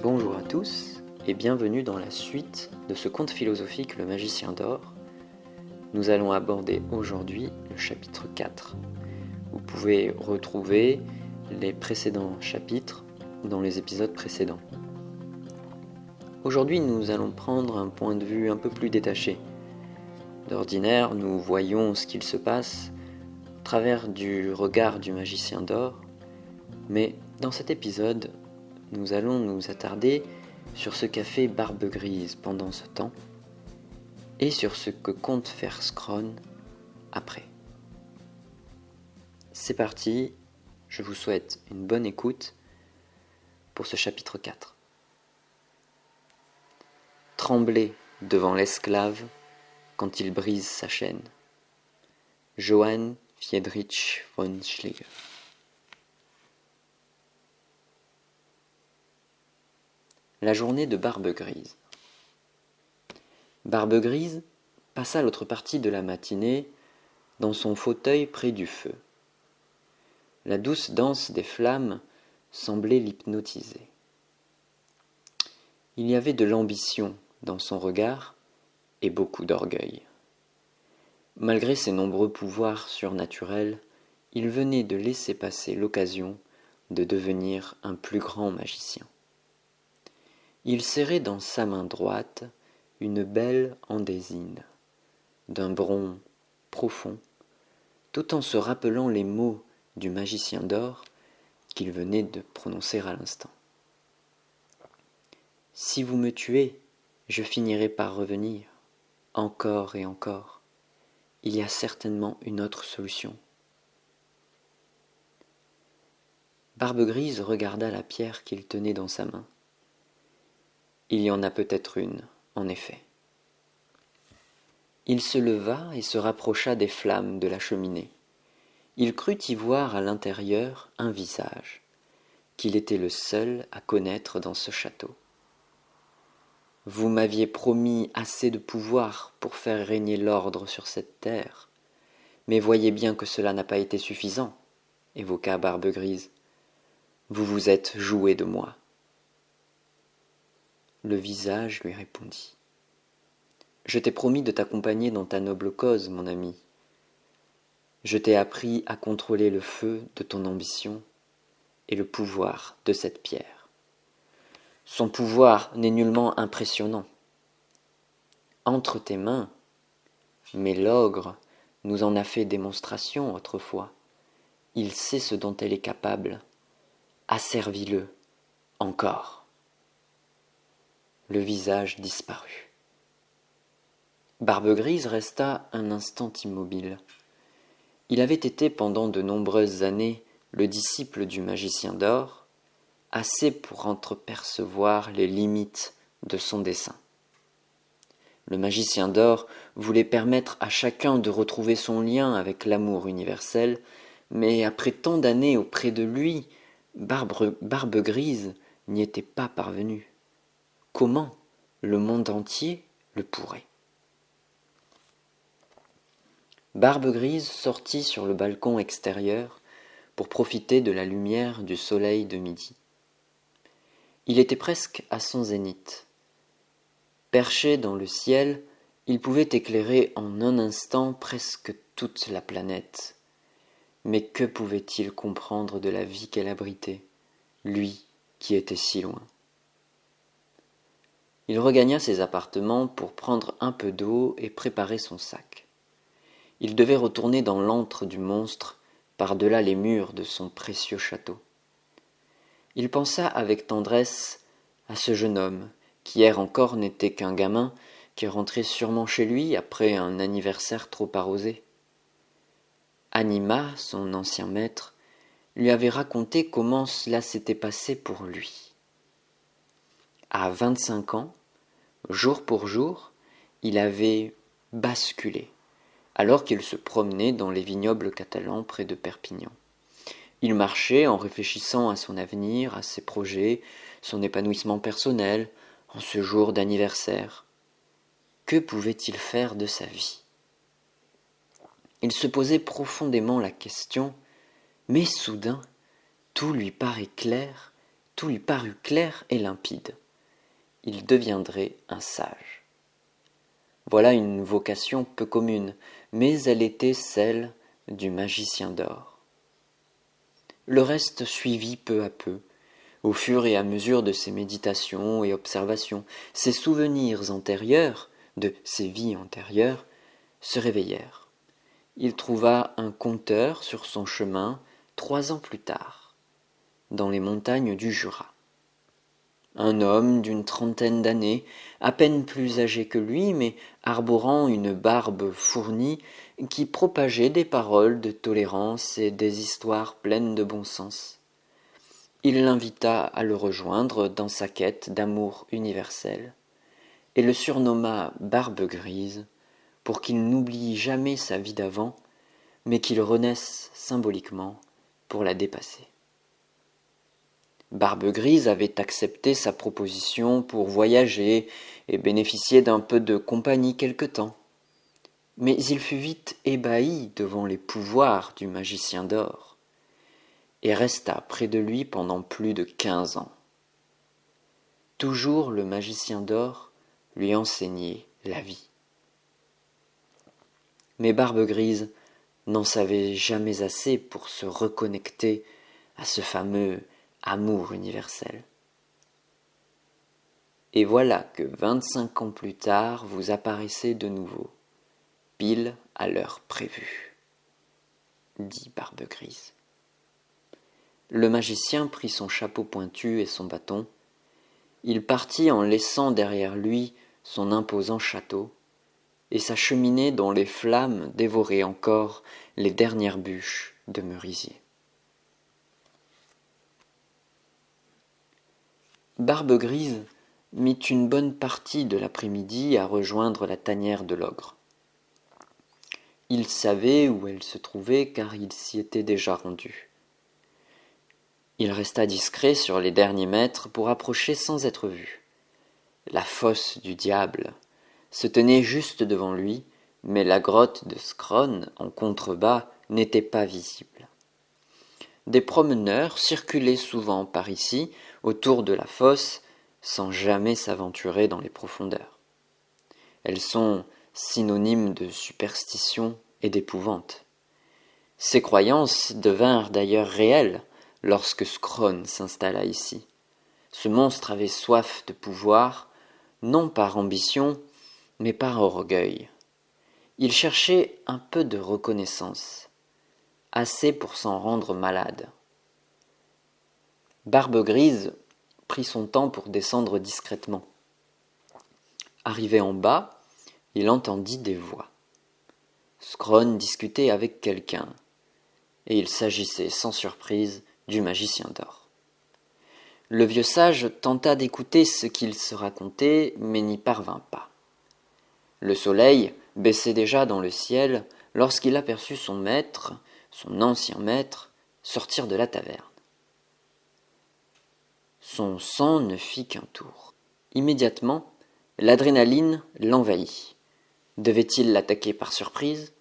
Bonjour à tous et bienvenue dans la suite de ce conte philosophique Le Magicien d'Or. Nous allons aborder aujourd'hui le chapitre 4. Vous pouvez retrouver les précédents chapitres dans les épisodes précédents. Aujourd'hui, nous allons prendre un point de vue un peu plus détaché. D'ordinaire, nous voyons ce qu'il se passe à travers du regard du Magicien d'Or, mais dans cet épisode, nous allons nous attarder sur ce qu'a fait Barbe Grise pendant ce temps et sur ce que compte faire Scrone après. C'est parti, je vous souhaite une bonne écoute pour ce chapitre 4. Tremblez devant l'esclave quand il brise sa chaîne. Johann Friedrich von Schlegel. La journée de Barbe Grise. Barbe Grise passa l'autre partie de la matinée dans son fauteuil près du feu. La douce danse des flammes semblait l'hypnotiser. Il y avait de l'ambition dans son regard et beaucoup d'orgueil. Malgré ses nombreux pouvoirs surnaturels, il venait de laisser passer l'occasion de devenir un plus grand magicien. Il serrait dans sa main droite une belle andésine, d'un bronze profond, tout en se rappelant les mots du Magicien d'Or qu'il venait de prononcer à l'instant. « Si vous me tuez, je finirai par revenir, encore et encore. Il y a certainement une autre solution. » Barbe Grise regarda la pierre qu'il tenait dans sa main. Il y en a peut-être une, en effet. Il se leva et se rapprocha des flammes de la cheminée. Il crut y voir à l'intérieur un visage, qu'il était le seul à connaître dans ce château. « Vous m'aviez promis assez de pouvoir pour faire régner l'ordre sur cette terre, mais voyez bien que cela n'a pas été suffisant, » évoqua Barbe Grise. « Vous vous êtes joué de moi. » Le visage lui répondit. « Je t'ai promis de t'accompagner dans ta noble cause, mon ami. Je t'ai appris à contrôler le feu de ton ambition et le pouvoir de cette pierre. Son pouvoir n'est nullement impressionnant. Entre tes mains, mais l'ogre nous en a fait démonstration autrefois. Il sait ce dont elle est capable. Asservis-le encore. » Le visage disparut. Barbe Grise resta un instant immobile. Il avait été pendant de nombreuses années le disciple du Magicien d'Or, assez pour entrepercevoir les limites de son dessein. Le Magicien d'Or voulait permettre à chacun de retrouver son lien avec l'amour universel, mais après tant d'années auprès de lui, Barbe Grise n'y était pas parvenue. Comment le monde entier le pourrait? Barbe Grise sortit sur le balcon extérieur pour profiter de la lumière du soleil de midi. Il était presque à son zénith. Perché dans le ciel, il pouvait éclairer en un instant presque toute la planète. Mais que pouvait-il comprendre de la vie qu'elle abritait, lui qui était si loin? Il regagna ses appartements pour prendre un peu d'eau et préparer son sac. Il devait retourner dans l'antre du monstre, par-delà les murs de son précieux château. Il pensa avec tendresse à ce jeune homme, qui hier encore n'était qu'un gamin, qui rentrait sûrement chez lui après un anniversaire trop arrosé. Anima, son ancien maître, lui avait raconté comment cela s'était passé pour lui. À 25 ans, jour pour jour, il avait basculé, alors qu'il se promenait dans les vignobles catalans près de Perpignan. Il marchait en réfléchissant à son avenir, à ses projets, son épanouissement personnel, en ce jour d'anniversaire. Que pouvait-il faire de sa vie? Il se posait profondément la question, mais soudain, tout lui paraît clair, tout lui parut clair et limpide. Il deviendrait un sage. Voilà une vocation peu commune, mais elle était celle du magicien d'or. Le reste suivit peu à peu, au fur et à mesure de ses méditations et observations. Ses souvenirs antérieurs, de ses vies antérieures, se réveillèrent. Il trouva un conteur sur son chemin 3 ans plus tard, dans les montagnes du Jura. Un homme d'une trentaine d'années, à peine plus âgé que lui, mais arborant une barbe fournie, qui propageait des paroles de tolérance et des histoires pleines de bon sens. Il l'invita à le rejoindre dans sa quête d'amour universel, et le surnomma Barbe Grise, pour qu'il n'oublie jamais sa vie d'avant, mais qu'il renaisse symboliquement pour la dépasser. Barbe Grise avait accepté sa proposition pour voyager et bénéficier d'un peu de compagnie quelque temps. Mais il fut vite ébahi devant les pouvoirs du magicien d'or, et resta près de lui pendant plus de 15 ans. Toujours le magicien d'or lui enseignait la vie. Mais Barbe Grise n'en savait jamais assez pour se reconnecter à ce fameux amour universel. Et voilà que 25 ans plus tard, vous apparaissez de nouveau, pile à l'heure prévue, dit Barbe Grise. Le magicien prit son chapeau pointu et son bâton. Il partit en laissant derrière lui son imposant château et sa cheminée dont les flammes dévoraient encore les dernières bûches de merisier. Barbe Grise mit une bonne partie de l'après-midi à rejoindre la tanière de l'ogre. Il savait où elle se trouvait car il s'y était déjà rendu. Il resta discret sur les derniers mètres pour approcher sans être vu. La fosse du diable se tenait juste devant lui, mais la grotte de Scrone, en contrebas, n'était pas visible. Des promeneurs circulaient souvent par ici, autour de la fosse, sans jamais s'aventurer dans les profondeurs. Elles sont synonymes de superstition et d'épouvante. Ces croyances devinrent d'ailleurs réelles lorsque Scrone s'installa ici. Ce monstre avait soif de pouvoir, non par ambition, mais par orgueil. Il cherchait un peu de reconnaissance, assez pour s'en rendre malade. Barbe Grise prit son temps pour descendre discrètement. Arrivé en bas, il entendit des voix. Scrone discutait avec quelqu'un, et il s'agissait sans surprise du magicien d'or. Le vieux sage tenta d'écouter ce qu'ils se racontaient, mais n'y parvint pas. Le soleil baissait déjà dans le ciel lorsqu'il aperçut son maître, son ancien maître, sortir de la taverne. Son sang ne fit qu'un tour. Immédiatement, l'adrénaline l'envahit. Devait-il l'attaquer par surprise?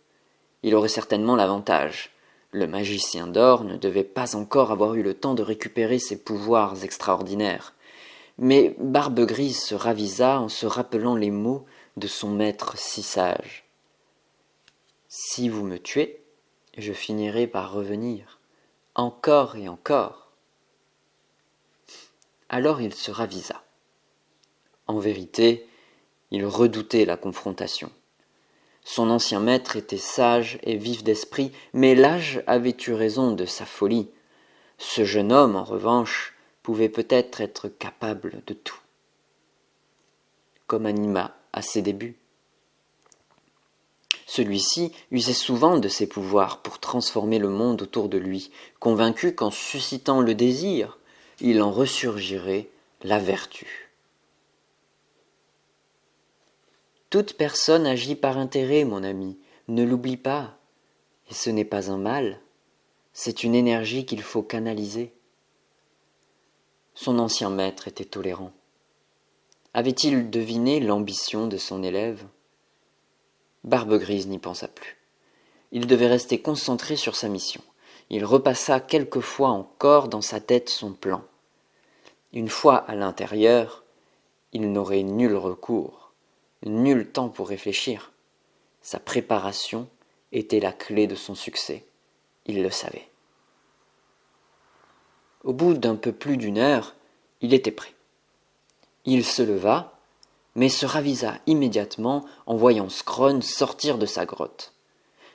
Il aurait certainement l'avantage. Le magicien d'or ne devait pas encore avoir eu le temps de récupérer ses pouvoirs extraordinaires. Mais Barbe Grise se ravisa en se rappelant les mots de son maître si sage. « Si vous me tuez, je finirai par revenir, encore et encore. » Alors il se ravisa. En vérité, il redoutait la confrontation. Son ancien maître était sage et vif d'esprit, mais l'âge avait eu raison de sa folie. Ce jeune homme, en revanche, pouvait peut-être être capable de tout. Comme Anima à ses débuts. Celui-ci usait souvent de ses pouvoirs pour transformer le monde autour de lui, convaincu qu'en suscitant le désir, il en ressurgirait la vertu. Toute personne agit par intérêt, mon ami, ne l'oublie pas. Et ce n'est pas un mal, c'est une énergie qu'il faut canaliser. Son ancien maître était tolérant. Avait-il deviné l'ambition de son élève? Barbe Grise n'y pensa plus. Il devait rester concentré sur sa mission. Il repassa quelques fois encore dans sa tête son plan. Une fois à l'intérieur, il n'aurait nul recours, nul temps pour réfléchir. Sa préparation était la clé de son succès, il le savait. Au bout d'un peu plus d'une heure, il était prêt. Il se leva, mais se ravisa immédiatement en voyant Scrone sortir de sa grotte.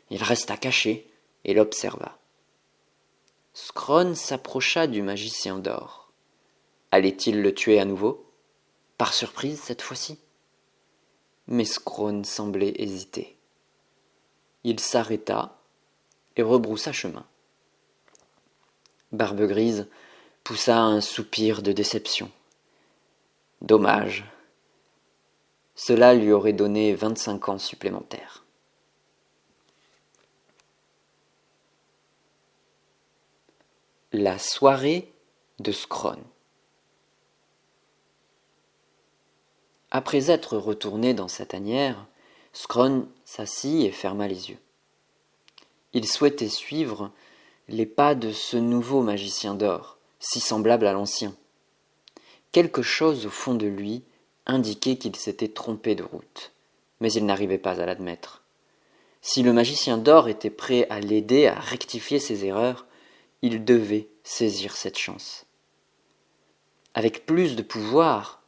Il resta caché et l'observa. Scrone s'approcha du magicien d'or. Allait-il le tuer à nouveau? Par surprise cette fois-ci? Mais Scrone semblait hésiter. Il s'arrêta et rebroussa chemin. Barbe Grise poussa un soupir de déception. Dommage. Cela lui aurait donné 25 ans supplémentaires. La soirée de Scrone. Après être retourné dans sa tanière, Scrone s'assit et ferma les yeux. Il souhaitait suivre les pas de ce nouveau magicien d'or, si semblable à l'ancien. Quelque chose au fond de lui indiquait qu'il s'était trompé de route, mais il n'arrivait pas à l'admettre. Si le magicien d'or était prêt à l'aider à rectifier ses erreurs, il devait saisir cette chance. Avec plus de pouvoir,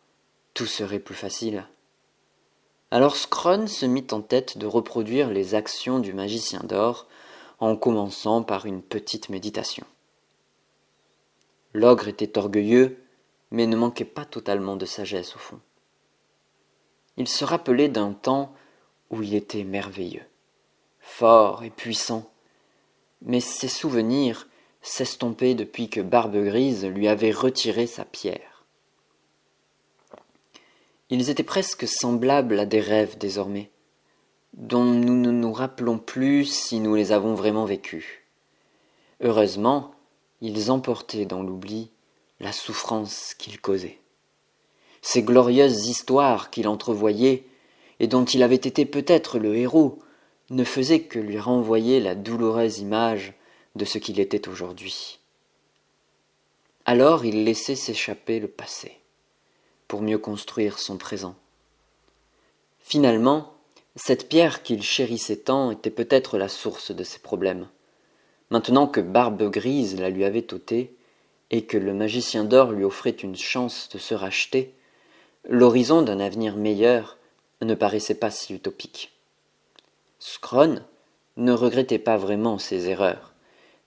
tout serait plus facile. Alors Scrone se mit en tête de reproduire les actions du magicien d'or en commençant par une petite méditation. L'ogre était orgueilleux, mais ne manquait pas totalement de sagesse au fond. Il se rappelait d'un temps où il était merveilleux, fort et puissant, mais ses souvenirs s'estompaient depuis que Barbe Grise lui avait retiré sa pierre. Ils étaient presque semblables à des rêves désormais, dont nous ne nous rappelons plus si nous les avons vraiment vécus. Heureusement, ils emportaient dans l'oubli la souffrance qu'ils causaient. Ces glorieuses histoires qu'il entrevoyait, et dont il avait été peut-être le héros, ne faisaient que lui renvoyer la douloureuse image de ce qu'il était aujourd'hui. Alors il laissait s'échapper le passé, pour mieux construire son présent. Finalement, cette pierre qu'il chérissait tant était peut-être la source de ses problèmes. Maintenant que Barbe Grise la lui avait ôtée, et que le magicien d'or lui offrait une chance de se racheter, l'horizon d'un avenir meilleur ne paraissait pas si utopique. Scrone ne regrettait pas vraiment ses erreurs,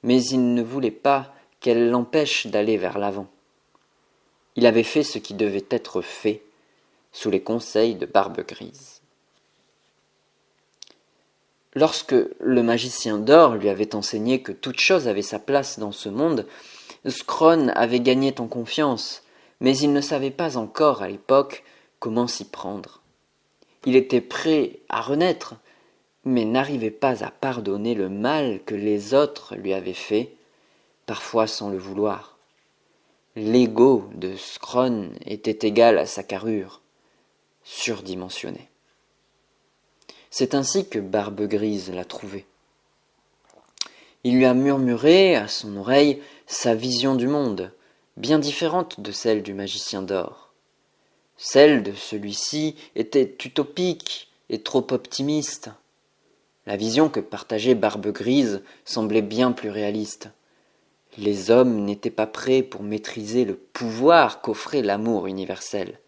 mais il ne voulait pas qu'elles l'empêchent d'aller vers l'avant. Il avait fait ce qui devait être fait, sous les conseils de Barbe Grise. Lorsque le magicien d'or lui avait enseigné que toute chose avait sa place dans ce monde, Scrone avait gagné en confiance, mais il ne savait pas encore à l'époque comment s'y prendre. Il était prêt à renaître, mais n'arrivait pas à pardonner le mal que les autres lui avaient fait, parfois sans le vouloir. L'ego de Scrone était égal à sa carrure, surdimensionné. C'est ainsi que Barbe Grise l'a trouvé. Il lui a murmuré à son oreille sa vision du monde, bien différente de celle du magicien d'or. Celle de celui-ci était utopique et trop optimiste. La vision que partageait Barbe Grise semblait bien plus réaliste. Les hommes n'étaient pas prêts pour maîtriser le pouvoir qu'offrait l'amour universel.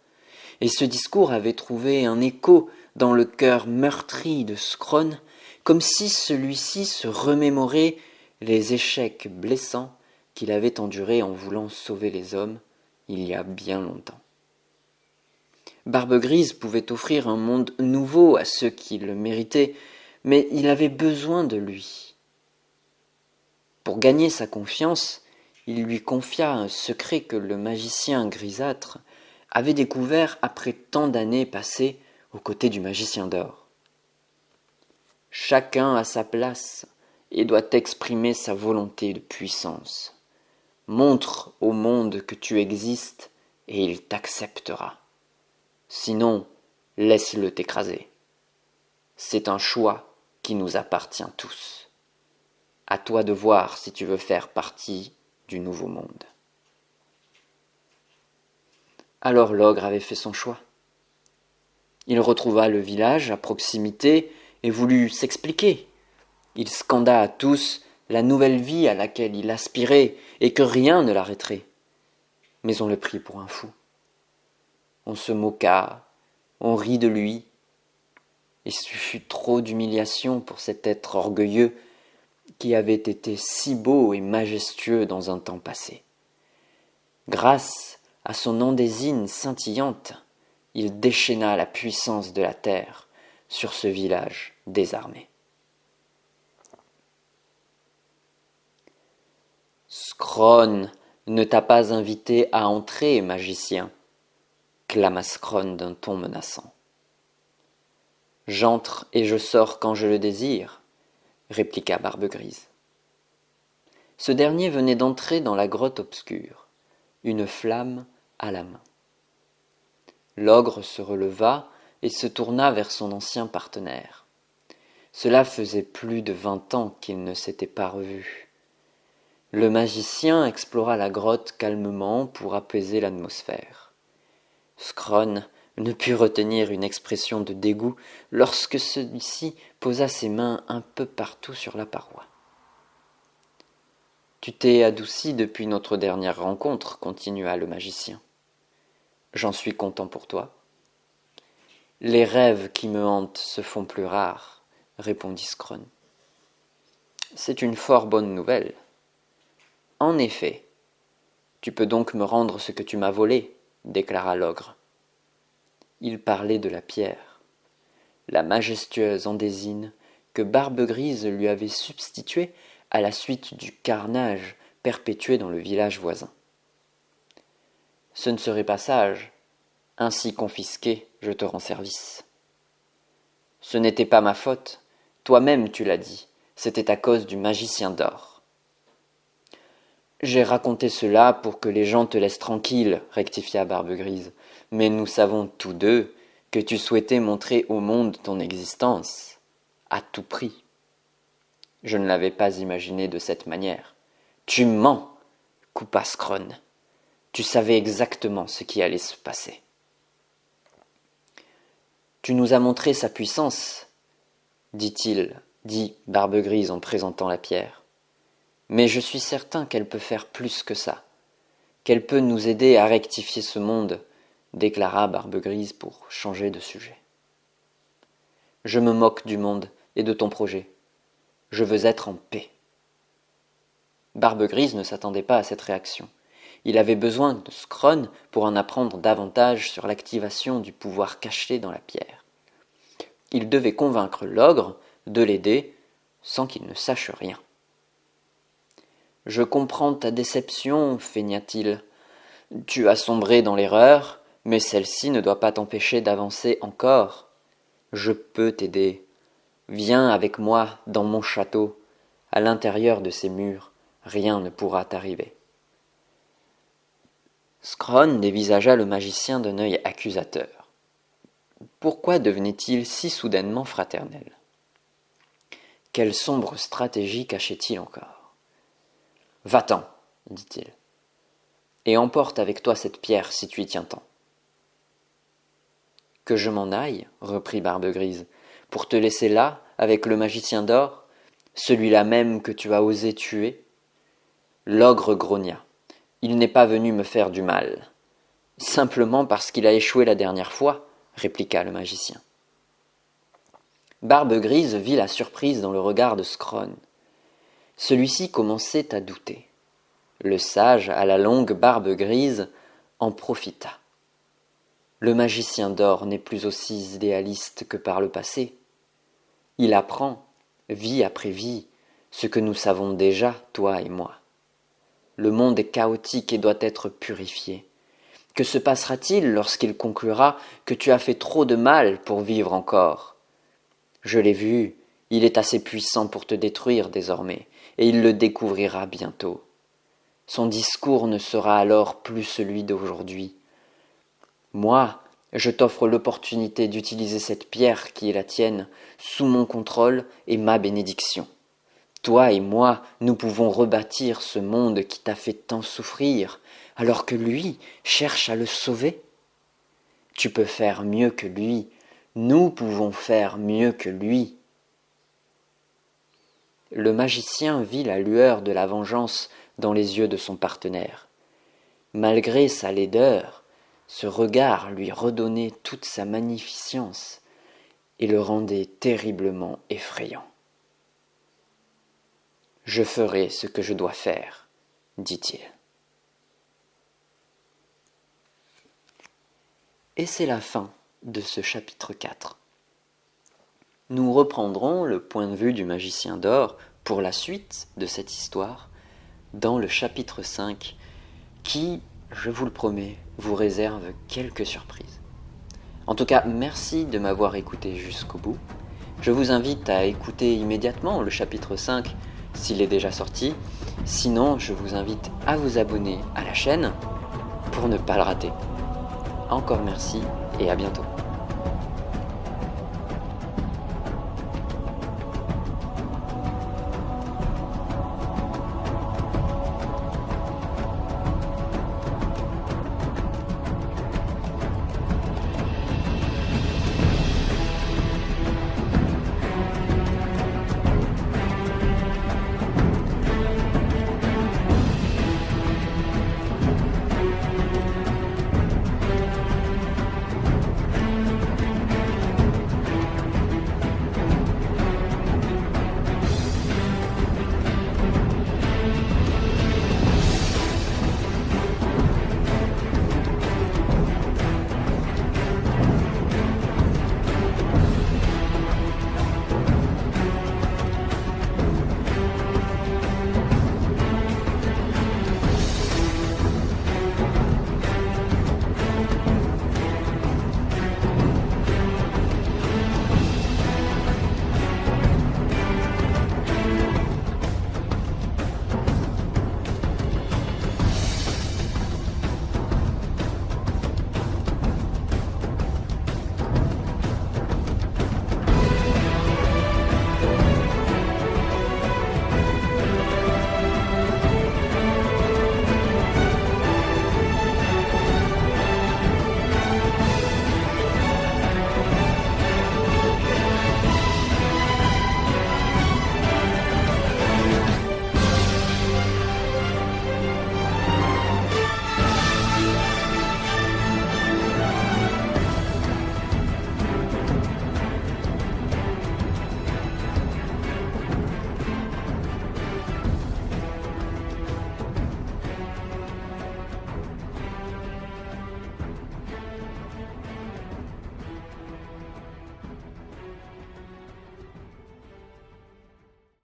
Et ce discours avait trouvé un écho dans le cœur meurtri de Scrone, comme si celui-ci se remémorait les échecs blessants qu'il avait endurés en voulant sauver les hommes il y a bien longtemps. Barbe Grise pouvait offrir un monde nouveau à ceux qui le méritaient, mais il avait besoin de lui. Pour gagner sa confiance, il lui confia un secret que le magicien grisâtre avait découvert après tant d'années passées aux côtés du magicien d'or. Chacun a sa place et doit exprimer sa volonté de puissance. Montre au monde que tu existes et il t'acceptera. Sinon, laisse-le t'écraser. C'est un choix qui nous appartient tous. À toi de voir si tu veux faire partie du nouveau monde. Alors l'ogre avait fait son choix. Il retrouva le village à proximité et voulut s'expliquer. Il scanda à tous la nouvelle vie à laquelle il aspirait et que rien ne l'arrêterait. Mais on le prit pour un fou. On se moqua, on rit de lui, et ce fut trop d'humiliation pour cet être orgueilleux qui avait été si beau et majestueux dans un temps passé. Grâce à son ondésine scintillante, il déchaîna la puissance de la terre sur ce village désarmé. Scrone ne t'a pas invité à entrer, magicien, clama Scrone d'un ton menaçant. J'entre et je sors quand je le désire, répliqua Barbe-Grise. Ce dernier venait d'entrer dans la grotte obscure, une flamme à la main. L'ogre se releva et se tourna vers son ancien partenaire. Cela faisait plus de 20 ans qu'ils ne s'étaient pas revus. Le magicien explora la grotte calmement pour apaiser l'atmosphère. Scrone ne put retenir une expression de dégoût lorsque celui-ci posa ses mains un peu partout sur la paroi. « Tu t'es adouci depuis notre dernière rencontre, continua le magicien. J'en suis content pour toi. Les rêves qui me hantent se font plus rares, répondit Scrone. C'est une fort bonne nouvelle. En effet, tu peux donc me rendre ce que tu m'as volé, déclara l'ogre. Il parlait de la pierre, la majestueuse ondésine que Barbe-Grise lui avait substituée à la suite du carnage perpétué dans le village voisin. Ce ne serait pas sage. Ainsi confisqué, je te rends service. Ce n'était pas ma faute. Toi-même tu l'as dit. C'était à cause du magicien d'or. J'ai raconté cela pour que les gens te laissent tranquille, rectifia Barbe-Grise. Mais nous savons tous deux que tu souhaitais montrer au monde ton existence, à tout prix. Je ne l'avais pas imaginé de cette manière. Tu mens, coupa Scrone. Tu savais exactement ce qui allait se passer. Tu nous as montré sa puissance, dit Barbe-Grise en présentant la pierre. Mais je suis certain qu'elle peut faire plus que ça, qu'elle peut nous aider à rectifier ce monde, déclara Barbe-Grise pour changer de sujet. Je me moque du monde et de ton projet. Je veux être en paix. Barbe-Grise ne s'attendait pas à cette réaction. Il avait besoin de Scrone pour en apprendre davantage sur l'activation du pouvoir caché dans la pierre. Il devait convaincre l'ogre de l'aider sans qu'il ne sache rien. « Je comprends ta déception, feigna-t-il. Tu as sombré dans l'erreur, mais celle-ci ne doit pas t'empêcher d'avancer encore. Je peux t'aider. Viens avec moi dans mon château. À l'intérieur de ces murs, rien ne pourra t'arriver. » Scrone dévisagea le magicien d'un œil accusateur. Pourquoi devenait-il si soudainement fraternel? Quelle sombre stratégie cachait-il encore? « Va-t'en, dit-il, et emporte avec toi cette pierre si tu y tiens tant. »« Que je m'en aille, reprit Barbe-Grise, pour te laisser là, avec le magicien d'or, celui-là même que tu as osé tuer ?» L'ogre grogna. Il n'est pas venu me faire du mal. Simplement parce qu'il a échoué la dernière fois, répliqua le magicien. Barbe-Grise vit la surprise dans le regard de Scrone. Celui-ci commençait à douter. Le sage, à la longue barbe grise, en profita. Le magicien d'or n'est plus aussi idéaliste que par le passé. Il apprend, vie après vie, ce que nous savons déjà, toi et moi. Le monde est chaotique et doit être purifié. Que se passera-t-il lorsqu'il conclura que tu as fait trop de mal pour vivre encore? Je l'ai vu, il est assez puissant pour te détruire désormais, et il le découvrira bientôt. Son discours ne sera alors plus celui d'aujourd'hui. Moi, je t'offre l'opportunité d'utiliser cette pierre qui est la tienne, sous mon contrôle et ma bénédiction. Toi et moi, nous pouvons rebâtir ce monde qui t'a fait tant souffrir, alors que lui cherche à le sauver. Tu peux faire mieux que lui. Nous pouvons faire mieux que lui. » Le magicien vit la lueur de la vengeance dans les yeux de son partenaire. Malgré sa laideur, ce regard lui redonnait toute sa magnificence et le rendait terriblement effrayant. « Je ferai ce que je dois faire, » dit-il. Et c'est la fin de ce chapitre 4. Nous reprendrons le point de vue du magicien d'or pour la suite de cette histoire dans le chapitre 5 qui, je vous le promets, vous réserve quelques surprises. En tout cas, merci de m'avoir écouté jusqu'au bout. Je vous invite à écouter immédiatement le chapitre 5 s'il est déjà sorti. Sinon, je vous invite à vous abonner à la chaîne pour ne pas le rater. Encore merci et à bientôt.